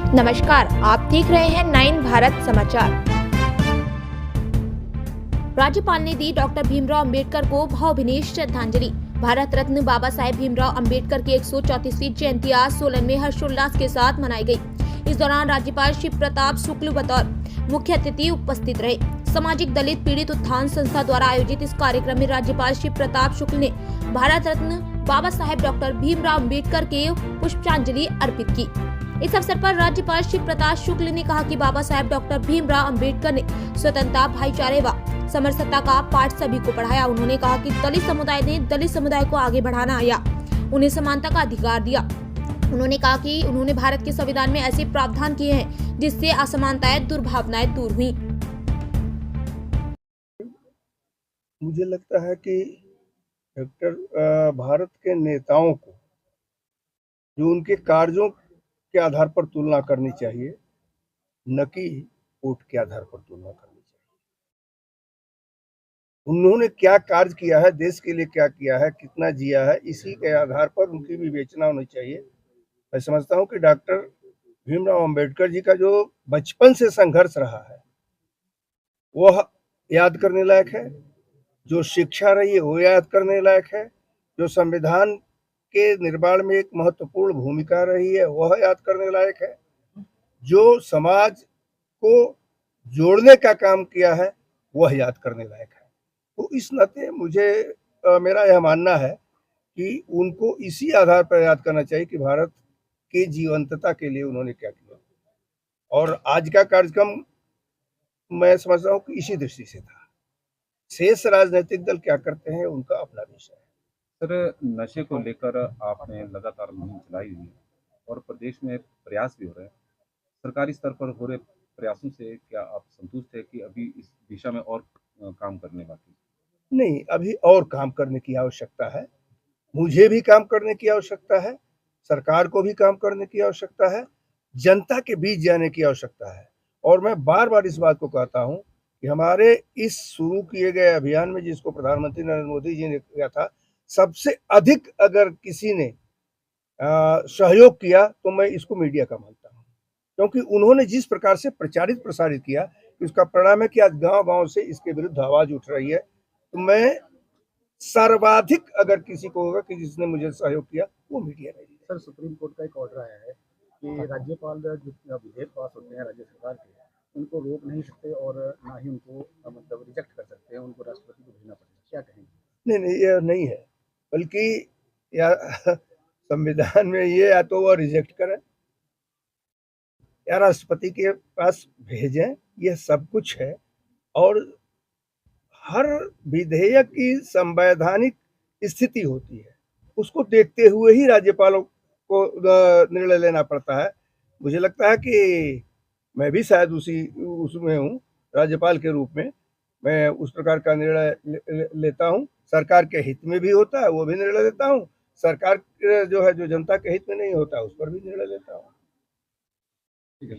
नमस्कार, आप देख रहे हैं 9 भारत समाचार। राज्यपाल ने दी डॉक्टर भीमराव अंबेडकर को भावभीनी श्रद्धांजलि। भारत रत्न बाबा साहेब भीमराव अंबेडकर की 134वीं जयंती आज सोलन में हर्षोल्लास के साथ मनाई गई। इस दौरान राज्यपाल शिव प्रताप शुक्ल बतौर मुख्य अतिथि उपस्थित रहे। सामाजिक दलित पीड़ित उत्थान संस्था द्वारा आयोजित इस कार्यक्रम में राज्यपाल शिव प्रताप शुक्ल ने भारत रत्न बाबा साहेब डॉक्टर भीमराव अंबेडकर के पुष्पांजलि अर्पित की। इस अवसर पर राज्यपाल शिव प्रताप शुक्ल ने कहा कि बाबा साहेब डॉक्टर भीमराव अंबेडकर ने स्वतंत्रता, भाईचारे व समरसता का पाठ सभी को पढ़ाया। उन्होंने कहा कि दलित समुदाय ने दलित समुदाय को आगे बढ़ाना या उन्हें समानता का अधिकार दिया। उन्होंने कहा कि उन्होंने भारत के संविधान में ऐसे प्रावधान किए हैं जिससे असमानताएं, दुर्भावनाएं दूर हुई। मुझे लगता है कि भारत के नेताओं को जो उनके कार्यों के आधार पर तुलना करनी चाहिए, न कि वोट के आधार पर तुलना करनी चाहिए। उन्होंने क्या कार्य किया है, देश के लिए क्या किया है, कितना जिया है, इसी के आधार पर उनकी विवेचना होनी चाहिए। मैं समझता हूँ कि डॉक्टर भीमराव अंबेडकर जी का जो बचपन से संघर्ष रहा है वह याद करने लायक है। जो शिक्षा रही है वो याद करने लायक है। जो संविधान के निर्माण में एक महत्वपूर्ण भूमिका रही है वह याद करने लायक है। जो समाज को जोड़ने का काम किया है वह याद करने लायक है। तो इस नाते मुझे मेरा यह मानना है कि उनको इसी आधार पर याद करना चाहिए कि भारत की जीवंतता के लिए उन्होंने क्या किया। और आज का कार्यक्रम मैं समझता हूँ कि इसी दृष्टि से था। शेष राजनीतिक दल क्या करते हैं उनका अपना विषय है। सर, नशे को लेकर आपने लगातार मुहिम चलाई हुई है और प्रदेश में प्रयास भी हो रहे हैं। सरकारी स्तर पर हो रहे प्रयासों से क्या आप संतुष्ट हैं कि अभी इस दिशा में और काम करने बाकी है? नहीं, अभी और काम करने की आवश्यकता है। मुझे भी काम करने की आवश्यकता है, सरकार को भी काम करने की आवश्यकता है, जनता के बीच जाने की आवश्यकता है। और मैं बार-बार इस बात को कहता हूँ कि हमारे इस शुरू किए गए अभियान में जिसको प्रधानमंत्री नरेंद्र मोदी जी ने किया था, सबसे अधिक अगर किसी ने सहयोग किया तो मैं इसको मीडिया का मानता हूँ। क्योंकि उन्होंने जिस प्रकार से प्रचारित प्रसारित किया, उसका परिणाम है कि आज गाँव-गाँव से इसके विरुद्ध आवाज़ उठ रही है। तो मैं सर्वाधिक अगर किसी को होगा कि जिसने मुझे सहयोग किया वो मीडिया ने दिया। सर, सुप्रीम कोर्ट का एक ऑर्डर आया है कि राज्यपाल जो विधेयक पास होते हैं राज्य सरकार के, उनको रोक नहीं सकते और ना ही उनको मतलब रिजेक्ट कर सकते हैं, उनको राष्ट्रपति को भेजना पड़ेगा। क्या कहेंगे? नहीं, ये नहीं है, बल्कि या संविधान में ये या तो वो रिजेक्ट करें या राष्ट्रपति के पास भेजें, ये सब कुछ है। और हर विधेयक की संवैधानिक स्थिति होती है, उसको देखते हुए ही राज्यपालों को निर्णय लेना पड़ता है। मुझे लगता है कि मैं भी शायद उसमें हूँ, राज्यपाल के रूप में मैं उस प्रकार का निर्णय लेता हूँ। सरकार के हित में भी होता है वो भी निर्णय लेता हूँ, सरकार जो है जो जनता के हित में नहीं होता उस पर भी निर्णय लेता हूँ। ठीक है।